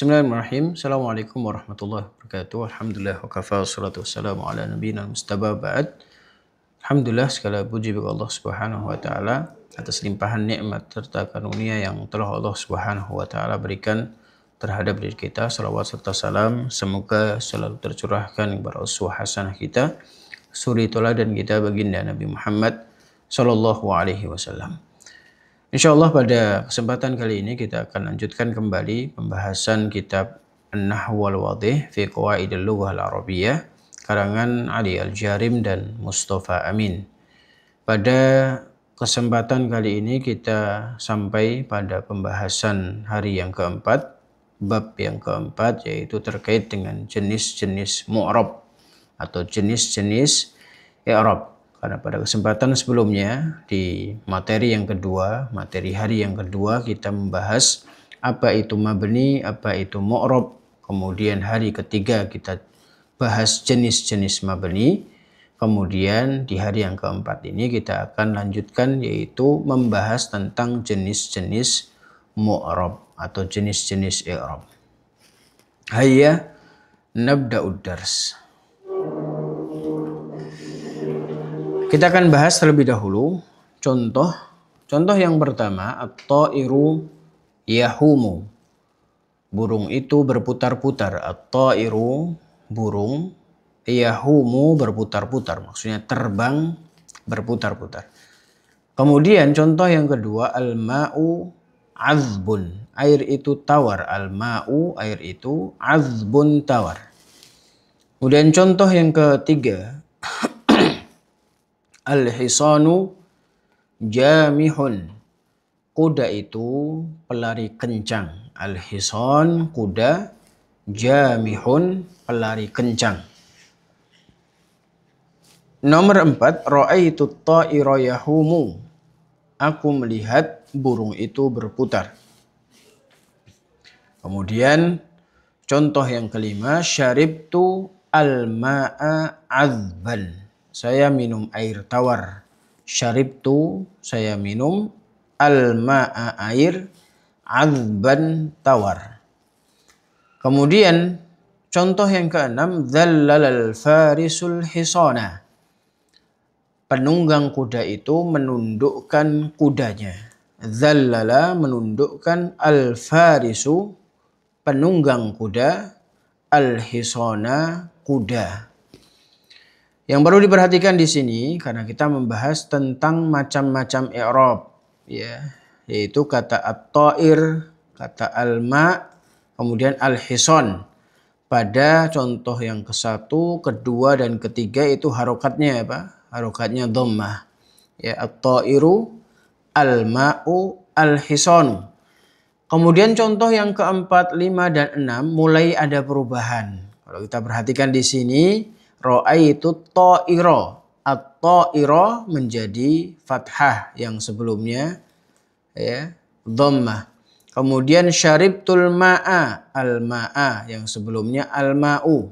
Bismillahirrahmanirrahim. Assalamualaikum warahmatullahi wabarakatuh. Alhamdulillah wa kafa wassalatu wassalamu ala nabiyina mustafa ba'd. Alhamdulillah, segala puji bagi Allah Subhanahu wa taala atas limpahan nikmat serta karunia yang telah Allah Subhanahu wa taala berikan terhadap diri kita. Salawat serta salam semoga selalu tercurahkan kepada uswah hasanah kita, suri teladan kita baginda Nabi Muhammad sallallahu alaihi wasallam. Insyaallah pada kesempatan kali ini kita akan lanjutkan kembali pembahasan kitab An-Nahwu wal Wadih fi Qawaidil Lughah Al-Arabiyyah karangan Ali Al-Jarim dan Mustafa Amin. Pada kesempatan kali ini kita sampai pada pembahasan hari yang keempat, bab yang keempat, yaitu terkait dengan jenis-jenis mu'rab atau jenis-jenis i'rab. Karena pada kesempatan sebelumnya di materi yang kedua, materi hari yang kedua, kita membahas apa itu mabni, apa itu mu'rab. Kemudian hari ketiga kita bahas jenis-jenis mabni. Kemudian di hari yang keempat ini kita akan lanjutkan, yaitu membahas tentang jenis-jenis mu'rab atau jenis-jenis i'rab. Hayya nabda'ud dars. Kita akan bahas terlebih dahulu contoh yang pertama, at-ta'iru yahumu. Burung itu berputar-putar. At-ta'iru burung, yahumu berputar-putar, maksudnya terbang berputar-putar. Kemudian contoh yang kedua, al-ma'u azbun. Air itu tawar. Al-ma'u, air itu, azbun, tawar. Kemudian contoh yang ketiga, al-hisanu jamihun. Kuda itu pelari kencang. Al-hisan, kuda, jamihun, pelari kencang. Nomor 4, ra'aitu at-ta'ira yahumu. Aku melihat burung itu berputar. Kemudian contoh yang kelima, syaribtu al-ma'a azban. Saya minum air tawar. Syaribtu, saya minum, al-ma'a, air, azban, tawar. Kemudian contoh yang keenam, dzallalal farisul hisana. Penunggang kuda itu menundukkan kudanya. Dzallala, menundukkan, al-farisu, penunggang kuda, al-hisana, kuda. Yang perlu diperhatikan di sini karena kita membahas tentang macam-macam i'rab, ya, yaitu kata at-ta'ir, kata al-ma', kemudian al-hisan. Pada contoh yang ke-1, kedua dan ketiga itu harokatnya apa? Harokatnya dhammah. Ya, at-ta'iru, al-ma'u, al-hisanu. Kemudian contoh yang keempat, 5 dan 6 mulai ada perubahan. Kalau kita perhatikan di sini, ra'aitu ta'ira. At-ta'ira menjadi fathah yang sebelumnya, ya, dhammah. Kemudian syaribtul ma'a, al-ma'a yang sebelumnya al-ma'u.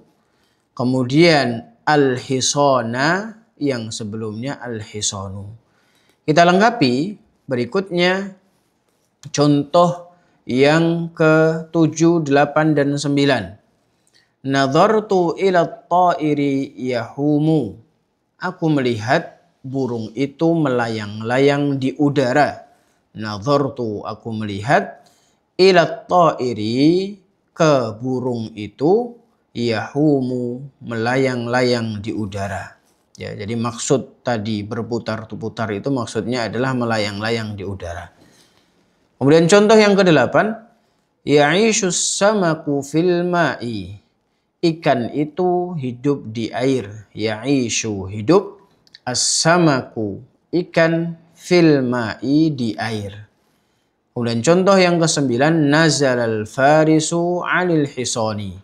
Kemudian al-hisana yang sebelumnya al-hisanu. Kita lengkapi berikutnya contoh yang ke-7, 8 dan 9. Nadhartu ila at-ta'iri yahumu. Aku melihat burung itu melayang-layang di udara. Nadhartu, aku melihat, ila at-ta'iri, ke burung itu, yahumu, melayang-layang di udara. Ya, jadi maksud tadi berputar-putar itu maksudnya adalah melayang-layang di udara. Kemudian contoh yang ke-8, ya'ishus samaku fil ma'i. Ikan itu hidup di air. Ya'ishu, hidup. As-samaku, ikan, fil ma'i, di air. Kemudian contoh yang ke-9, nazalal farisu 'anil hisani.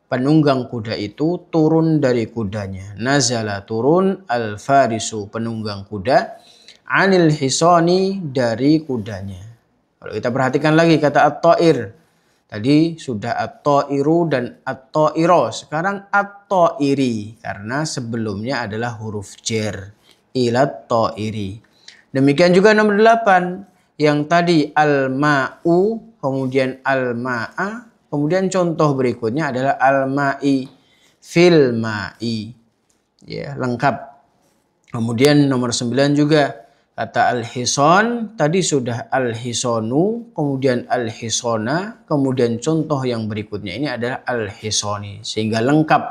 Penunggang kuda itu turun dari kudanya. Nazala, turun, al-farisu, penunggang kuda, 'anil hisani, dari kudanya. Kalau kita perhatikan lagi kata at-ta'ir. Tadi sudah at-ta'iru dan at-ta'ira. Sekarang at-ta'iri karena sebelumnya adalah huruf jar. Ilat ta'iri. Demikian juga nomor 8. Yang tadi al-ma'u, kemudian al-ma'a, Kemudian contoh berikutnya adalah al-ma'i, fil ma'i. Ya, lengkap. Kemudian nomor 9 juga kata al-hison, tadi sudah al-hisonu, kemudian al-hisona, kemudian contoh yang berikutnya ini adalah al-hisoni. Sehingga lengkap.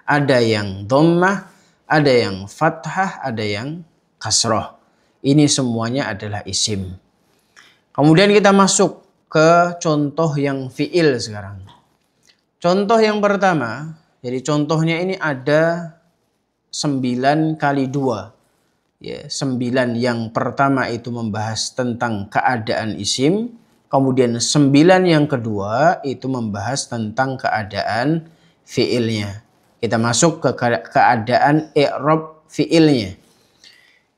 Ada yang dhammah, ada yang fathah, ada yang kasroh. Ini semuanya adalah isim. Kemudian kita masuk ke contoh yang fi'il sekarang. Contoh yang pertama, jadi contohnya ini ada 9 kali 2. Ya, 9 yang pertama itu membahas tentang keadaan isim. Kemudian 9 yang kedua itu membahas tentang keadaan fi'ilnya. Kita masuk ke keadaan i'rab fi'ilnya.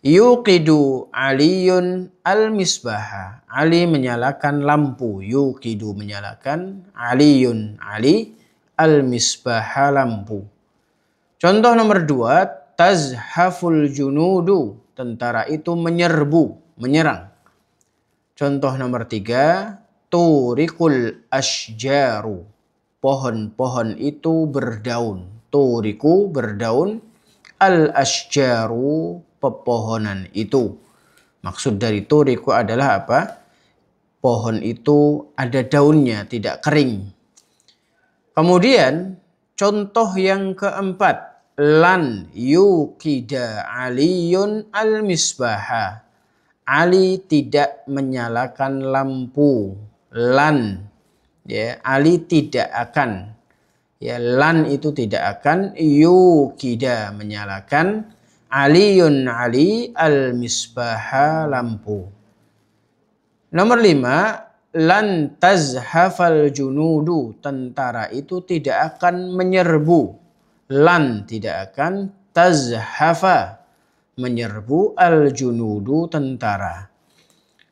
Yuqidu Aliyun al-misbaha. Ali menyalakan lampu. Yuqidu menyalakan. Aliyun Ali al-misbaha lampu. Contoh nomor 2. Tazhaful junudu. Tentara itu menyerbu, menyerang. Contoh nomor 3. Turikul asjaru. Pohon-pohon itu berdaun. Turiku berdaun. Al-asjaru pepohonan itu. Maksud dari turiku adalah apa? Pohon itu ada daunnya, tidak kering. Kemudian contoh yang keempat. Lan yukida aliyun al-misbaha. Ali tidak menyalakan lampu. Lan. Ya, Ali tidak akan. Ya, lan itu tidak akan. Yukida menyalakan. Aliyun Ali al-misbaha lampu. Nomor 5. Lan tazhafal junudu. Tentara itu tidak akan menyerbu. Lan tidak akan. Tazhafa menyerbu al-junudu tentara.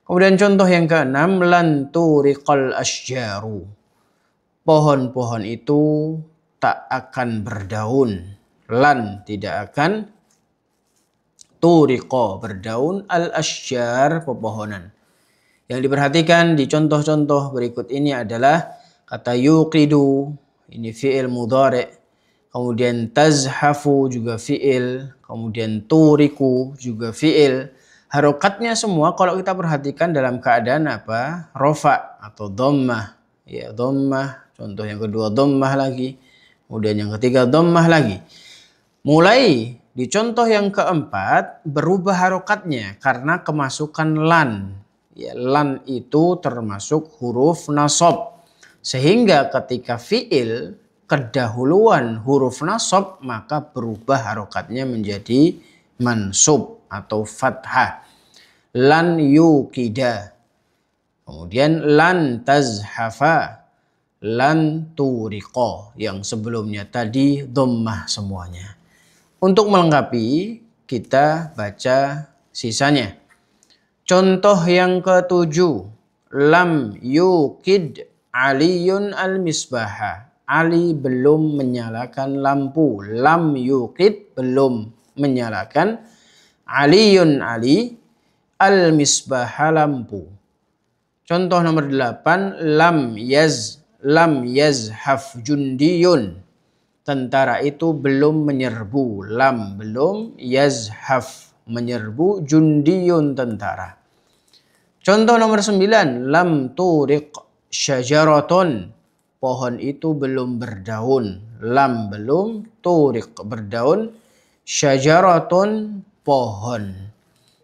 Kemudian contoh yang ke-6. Lan turiqal asjaru. Pohon-pohon itu tak akan berdaun. Lan tidak akan. Turiqo berdaun, al-asjar pepohonan. Yang diperhatikan di contoh-contoh berikut ini adalah kata yuqidu, ini fi'il mudhari'. Kemudian tazhafu juga fi'il. Kemudian turiku juga fi'il. Harokatnya semua kalau kita perhatikan dalam keadaan apa? Rofa atau dhammah. Ya, dhammah. Contoh yang kedua dhammah lagi. Kemudian yang ketiga dhammah lagi. Mulai di contoh yang keempat berubah harokatnya karena kemasukan lan. Ya, lan itu termasuk huruf nasab. Sehingga ketika fi'il kedahuluan huruf nasab maka berubah harokatnya menjadi mansub atau fathah. Lan yukida. Kemudian lan tazhafa. Lan turiqo. Yang sebelumnya tadi dhammah semuanya. Untuk melengkapi, kita baca sisanya. Contoh yang ke-7. Lam yukid aliyun al-misbaha. Ali belum menyalakan lampu. Lam yukid belum menyalakan. Aliyun Ali al-misbaha lampu. Contoh nomor 8. Lam yazhaf jundiyun. Tentara itu belum menyerbu. Lam belum. Yazhaf menyerbu. Jundiyun tentara. Contoh nomor 9. Lam turiq syajaratun. Pohon itu belum berdaun. Lam belum. Turiq berdaun. Syajaratun pohon.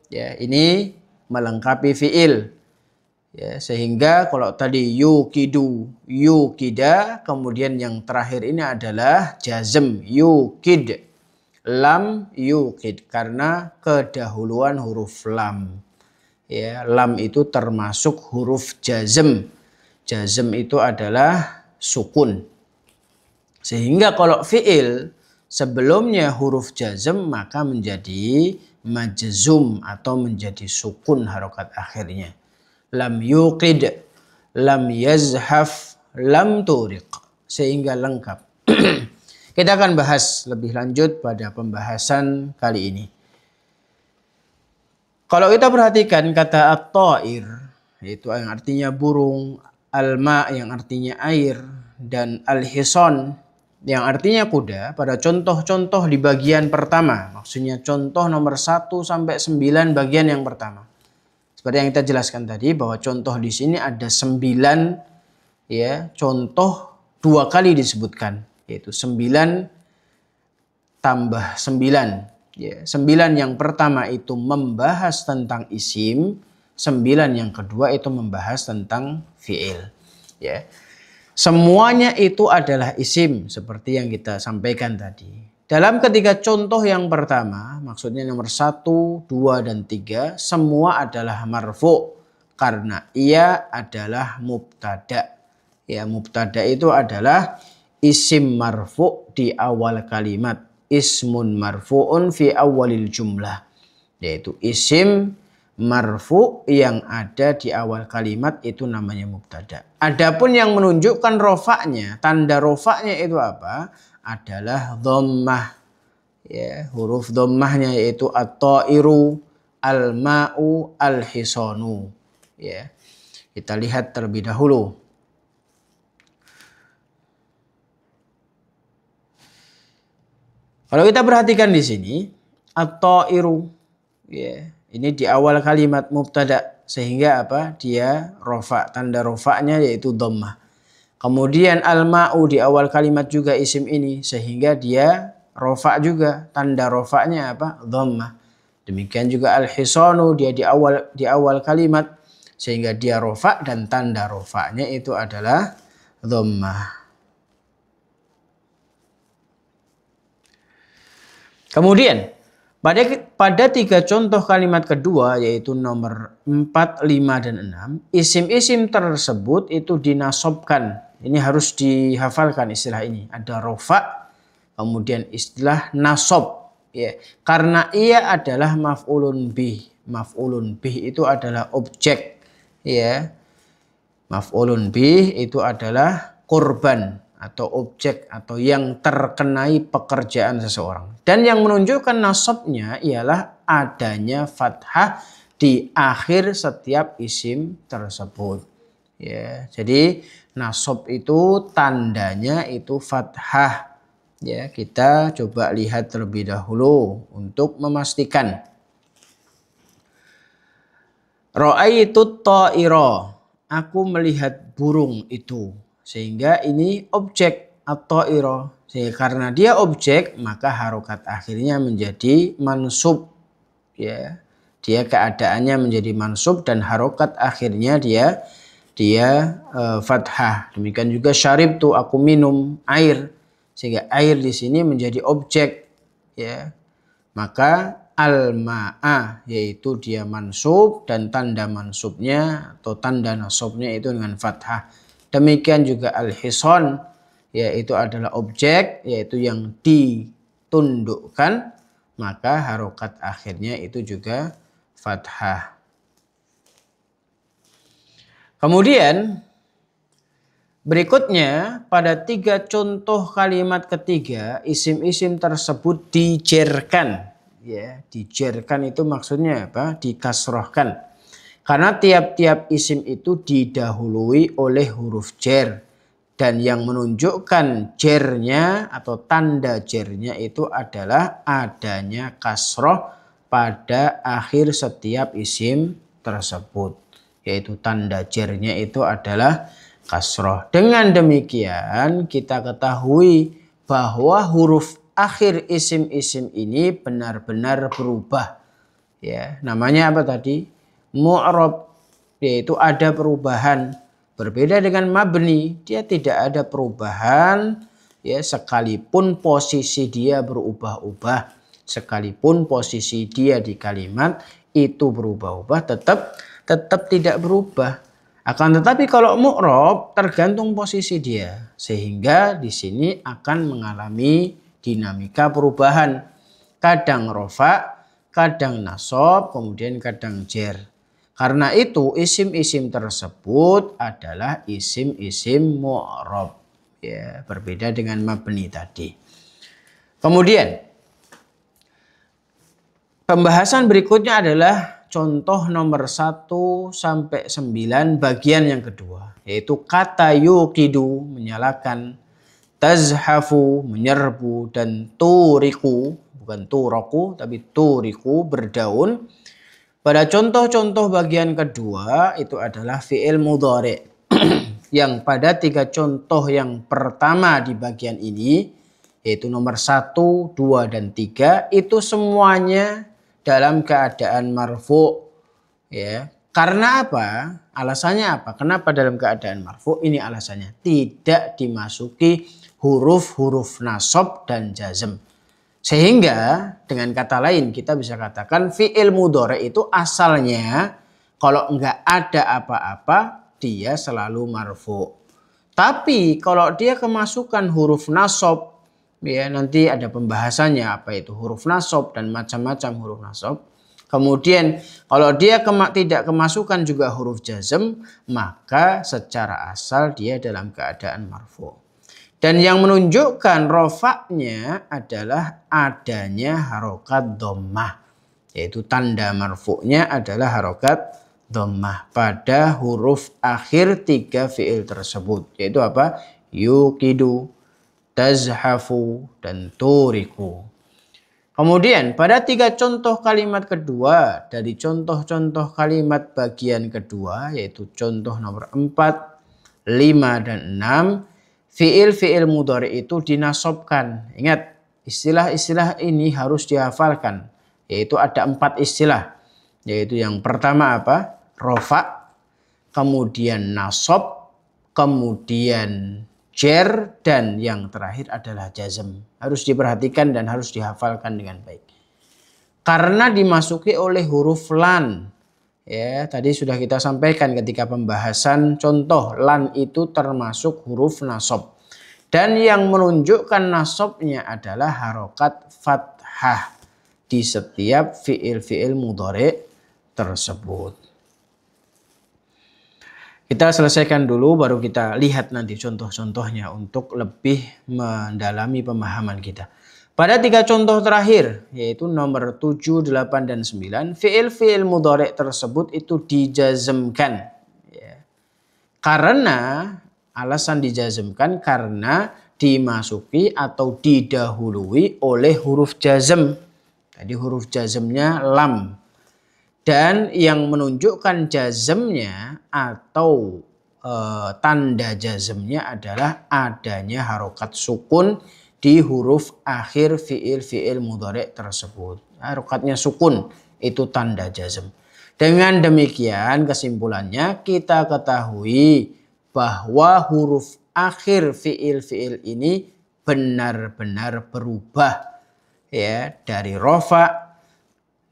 Ya, ini melengkapi fi'il. Ya, sehingga kalau tadi yukidu, yukida, kemudian yang terakhir ini adalah jazm, yukid. Lam yukid karena kedahuluan huruf lam. Ya, lam itu termasuk huruf jazm. Jazm itu adalah sukun. Sehingga kalau fi'il sebelumnya huruf jazm maka menjadi majzum atau menjadi sukun harokat akhirnya. Lam yuqid, lam yazhaf, lam turiq. Sehingga lengkap. Kita akan bahas lebih lanjut pada pembahasan kali ini. Kalau kita perhatikan kata at-ta'ir, yaitu yang artinya burung, al-ma yang artinya air dan al-hison yang artinya kuda pada contoh-contoh di bagian pertama. Maksudnya contoh nomor 1 sampai 9 bagian yang pertama. Seperti yang kita jelaskan tadi bahwa contoh di sini ada 9 ya, contoh 2 kali disebutkan, yaitu 9 tambah 9. Ya, 9 yang pertama itu membahas tentang isim, 9 yang kedua itu membahas tentang fi'il. Ya. Semuanya itu adalah isim seperti yang kita sampaikan tadi. Dalam ketiga contoh yang pertama, maksudnya nomor 1, 2, dan 3, semua adalah marfu karena ia adalah mubtada. Ya, mubtada itu adalah isim marfu di awal kalimat. Ismun marfu'un fi awalil jumlah. Yaitu isim marfu yang ada di awal kalimat itu namanya mubtada. Adapun yang menunjukkan rofaknya, tanda rofaknya itu apa? Adalah dhammah. Ya, huruf dhammahnya yaitu at-ta'iru, al-ma'u, al-hisanu. Ya. Kita lihat terlebih dahulu. Kalau kita perhatikan di sini, at-ta'iru, ya, ini di awal kalimat mubtada sehingga apa? Dia rofa, tanda rofaknya yaitu dhammah. Kemudian al-ma'u di awal kalimat juga isim ini sehingga dia rofa juga, tanda rofaknya apa? Dhammah. Demikian juga al-hisanu dia di awal kalimat sehingga dia rofa dan tanda rofaknya itu adalah dhammah. Kemudian pada 3 contoh kalimat kedua yaitu nomor 4, 5, dan 6, isim-isim tersebut itu dinasobkan. Ini harus dihafalkan istilah ini. Ada rofa, kemudian istilah nasob. Ya. Karena ia adalah maf'ulun bih. Maf'ulun bih itu adalah objek. Ya. Maf'ulun bih itu adalah korban atau objek atau yang terkenai pekerjaan seseorang. Dan yang menunjukkan nasabnya ialah adanya fathah di akhir setiap isim tersebut. Ya, jadi nasab itu tandanya itu fathah. Ya, kita coba lihat terlebih dahulu untuk memastikan. Ra'aitu ta'ira. Aku melihat burung itu. Sehingga ini objek at-ta'ira. Sehingga karena dia objek maka harokat akhirnya menjadi mansub. Ya. Dia keadaannya menjadi mansub dan harokat akhirnya dia fathah. Demikian juga syarib tu aku minum air. Sehingga air di sini menjadi objek. Ya. Maka al-ma'a yaitu dia mansub dan tanda mansubnya atau tanda nasabnya itu dengan fathah. Demikian juga al-hison yaitu adalah objek yaitu yang ditundukkan maka harokat akhirnya itu juga fathah. Kemudian berikutnya pada 3 contoh kalimat ketiga isim-isim tersebut dijerkan. Ya, dijerkan itu maksudnya apa? Dikasrohkan. Karena tiap-tiap isim itu didahului oleh huruf jer. Dan yang menunjukkan jernya atau tanda jernya itu adalah adanya kasroh pada akhir setiap isim tersebut. Yaitu tanda jernya itu adalah kasroh. Dengan demikian kita ketahui bahwa huruf akhir isim-isim ini benar-benar berubah. Ya, namanya apa tadi? Mu'rab, yaitu ada perubahan. Berbeda dengan mabni, dia tidak ada perubahan ya, sekalipun posisi dia berubah-ubah, sekalipun posisi dia di kalimat itu berubah-ubah tetap tidak berubah. Akan tetapi kalau mu'rab tergantung posisi dia, sehingga di sini akan mengalami dinamika perubahan. Kadang rofa, kadang nasab, kemudian kadang jer. Karena itu isim-isim tersebut adalah isim-isim mu'rab. Ya, berbeda dengan mabni tadi. Kemudian pembahasan berikutnya adalah contoh nomor 1 sampai 9 bagian yang kedua, yaitu kata yuqidu menyalakan, tazhafu menyerbu, dan turiku, bukan turoku tapi turiku berdaun. Pada contoh-contoh bagian kedua itu adalah fi'il mudhari' yang pada 3 contoh yang pertama di bagian ini, yaitu nomor 1, 2, dan 3, itu semuanya dalam keadaan marfu'. Ya. Karena apa? Alasannya apa? Kenapa dalam keadaan marfu'? Ini alasannya. Tidak dimasuki huruf-huruf nasab dan jazm. Sehingga dengan kata lain kita bisa katakan fi'il mudhari' itu asalnya kalau enggak ada apa-apa dia selalu marfu'. Tapi kalau dia kemasukan huruf nasab, ya nanti ada pembahasannya apa itu huruf nasab dan macam-macam huruf nasab. Kemudian kalau dia tidak kemasukan juga huruf jazm, maka secara asal dia dalam keadaan marfu'. Dan yang menunjukkan rofaknya adalah adanya harokat dhammah. Yaitu tanda marfu'nya adalah harokat dhammah pada huruf akhir 3 fi'il tersebut. Yaitu apa? Yuqidu, tazhafu, dan turiku. Kemudian pada 3 contoh kalimat kedua dari contoh-contoh kalimat bagian kedua, yaitu contoh nomor 4, 5, dan 6, fi'il mudhari itu dinasobkan. Ingat, istilah-istilah ini harus dihafalkan. Yaitu ada 4 istilah. Yaitu yang pertama apa? Rofa, kemudian nasob, kemudian jer, dan yang terakhir adalah jazm. Harus diperhatikan dan harus dihafalkan dengan baik. Karena dimasuki oleh huruf lan. Ya, tadi sudah kita sampaikan ketika pembahasan contoh, lan itu termasuk huruf nasab. Dan yang menunjukkan nasabnya adalah harokat fathah di setiap fi'il mudhari' tersebut. Kita selesaikan dulu baru kita lihat nanti contoh-contohnya untuk lebih mendalami pemahaman kita. Pada 3 contoh terakhir, yaitu nomor 7, 8, dan 9, fi'il mudhari' tersebut itu dijazmkan. Ya. Karena, alasan dijazmkan karena dimasuki atau didahului oleh huruf jazm. Tadi huruf jazmnya lam. Dan yang menunjukkan jazmnya atau tanda jazmnya adalah adanya harokat sukun di huruf akhir fi'il mudhari' tersebut. Harokatnya sukun, itu tanda jazm. Dengan demikian kesimpulannya kita ketahui bahwa huruf akhir fi'il ini benar-benar berubah. Ya, dari rofa,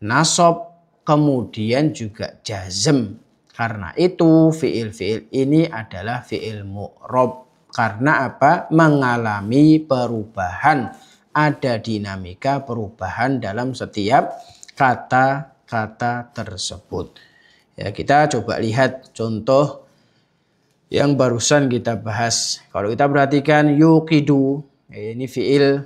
nasab, kemudian juga jazm. Karena itu fi'il ini adalah fi'il mu'rab. Karena apa? Mengalami perubahan. Ada dinamika perubahan dalam setiap kata-kata tersebut. Ya, kita coba lihat contoh yang barusan kita bahas. Kalau kita perhatikan yuqidu, ini fi'il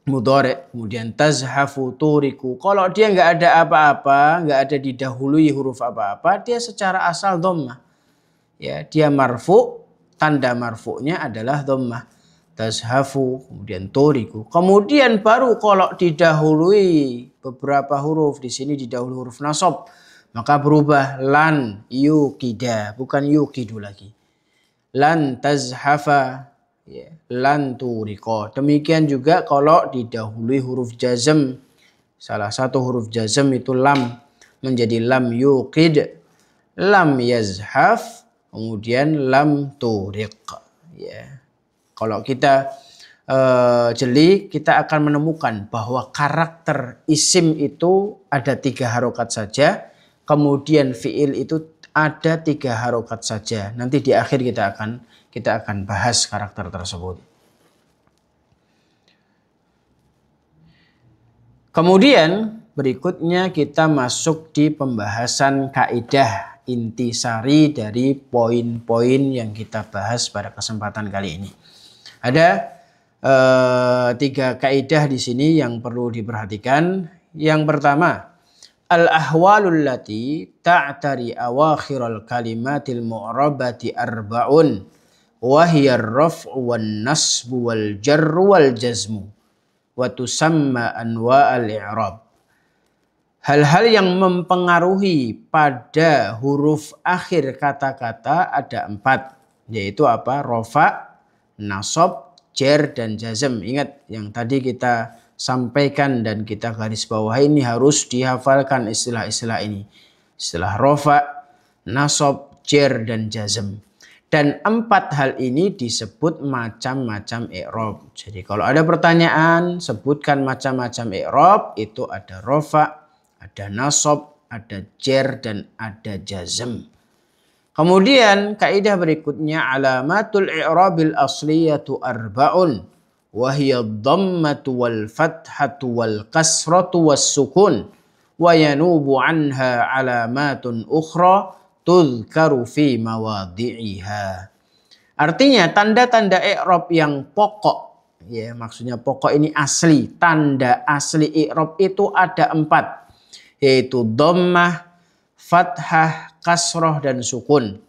mudhari', kemudian tazhafu, turiku. Kalau dia nggak ada apa-apa, nggak ada didahului huruf apa-apa, dia secara asal dhammah. Ya, dia marfu'. Tanda marfu'nya adalah dhammah. Tazhafu, kemudian turiku. Kemudian baru kalau didahului beberapa huruf, di sini didahului huruf nasab, maka berubah lan yuqida, bukan yuqidu lagi. Lan tazhafa, ya, lan turiko. Demikian juga kalau didahului huruf jazm. Salah satu huruf jazm itu lam, menjadi lam yuqid, lam yazhaf, kemudian lam turiq. Ya. Kalau kita jeli, kita akan menemukan bahwa karakter isim itu ada 3 harokat saja. Kemudian fi'il itu ada 3 harokat saja. Nanti di akhir kita akan bahas karakter tersebut. Kemudian berikutnya kita masuk di pembahasan kaidah intisari dari poin-poin yang kita bahas pada kesempatan kali ini. Ada 3 kaidah di sini yang perlu diperhatikan. Yang pertama, Al-ahwalul lati ta'tari awakhiral kalimatil mu'rabati arba'un wa hiya ar-raf'u wan nasbu wal jarru wal jazmu wa tusamma anwa'al i'rab. Hal-hal yang mempengaruhi pada huruf akhir kata-kata ada 4, yaitu apa? Rofa, nasab, jar, dan jazm. Ingat yang tadi kita sampaikan dan kita garis bawahi, ini harus dihafalkan istilah-istilah ini. Istilah rofa, nasab, jar, dan jazm. Dan 4 hal ini disebut macam-macam i'rab. Jadi kalau ada pertanyaan, sebutkan macam-macam i'rab. Itu ada rofa, ada nasab, ada jar, dan ada jazm. Kemudian kaidah berikutnya, alamatul i'rabil asliyatu arba'un wa hiya dhammatu wal fathatu wal kasratu was sukun wa yanubu anha alamatun ukhra tuzkaru fi mawadhi'iha. Artinya tanda-tanda i'rab yang pokok, ya maksudnya pokok ini asli, tanda asli i'rab itu ada 4, yaitu dhammah, fathah, kasroh, dan sukun.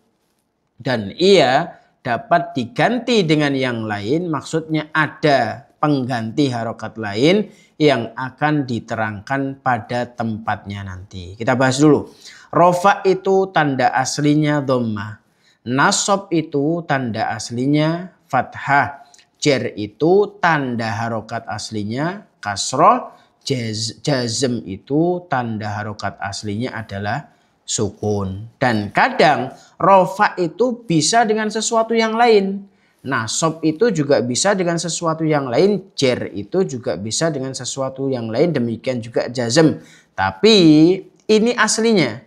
Dan ia dapat diganti dengan yang lain, maksudnya ada pengganti harokat lain yang akan diterangkan pada tempatnya nanti. Kita bahas dulu. Rofa itu tanda aslinya dhammah. Nasab itu tanda aslinya fathah. Jar itu tanda harokat aslinya kasroh. Jazm itu tanda harokat aslinya adalah sukun. Dan kadang rofa itu bisa dengan sesuatu yang lain. Nasab itu juga bisa dengan sesuatu yang lain. Jar itu juga bisa dengan sesuatu yang lain. Demikian juga jazm. Tapi ini aslinya,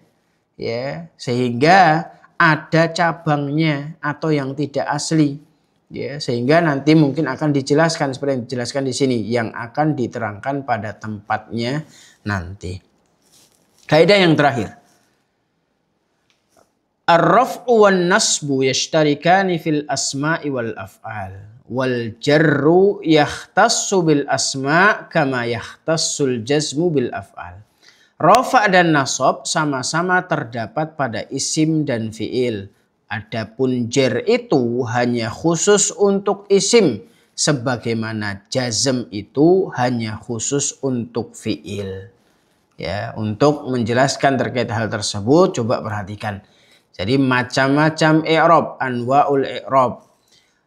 ya, sehingga ada cabangnya atau yang tidak asli. Ya, sehingga nanti mungkin akan dijelaskan seperti yang dijelaskan di sini, yang akan diterangkan pada tempatnya nanti. Kaidah yang terakhir. Ar-raf'u wan nasbu yashtarikani fil asma'i wal af'al. Wal jarru yakhtassu bil asma' kama yakhtassul jazmu bil af'al. Rafa' dan nasab sama-sama terdapat pada isim dan fi'il. Adapun jar itu hanya khusus untuk isim, sebagaimana jazm itu hanya khusus untuk fi'il. Ya, untuk menjelaskan terkait hal tersebut, coba perhatikan. Jadi macam-macam i'rab, anwa'ul i'rab.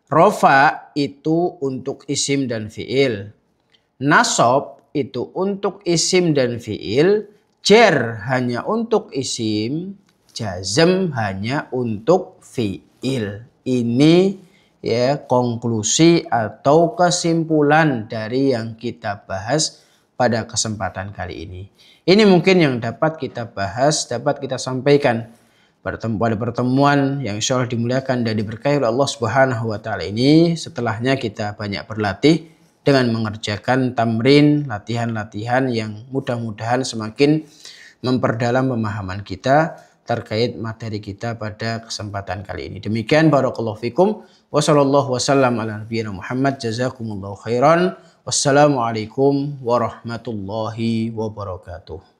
Rafa itu untuk isim dan fi'il. Nasab itu untuk isim dan fi'il. Jar hanya untuk isim, jazm hanya untuk fi'il. Ini ya konklusi atau kesimpulan dari yang kita bahas pada kesempatan kali ini. Ini mungkin yang dapat kita bahas, dapat kita sampaikan pada pertemuan yang insya Allah dimuliakan dan diberkahi oleh Allah Subhanahu wa Ta'ala ini. Setelahnya kita banyak berlatih dengan mengerjakan tamrin, latihan-latihan yang mudah-mudahan semakin memperdalam pemahaman kita terkait materi kita pada kesempatan kali ini. Demikian, barakallahu fikum. Wassallallahu wasallam ala nabiyina Muhammad. Jazakumullahu khairan. Wassalamualaikum warahmatullahi wabarakatuh.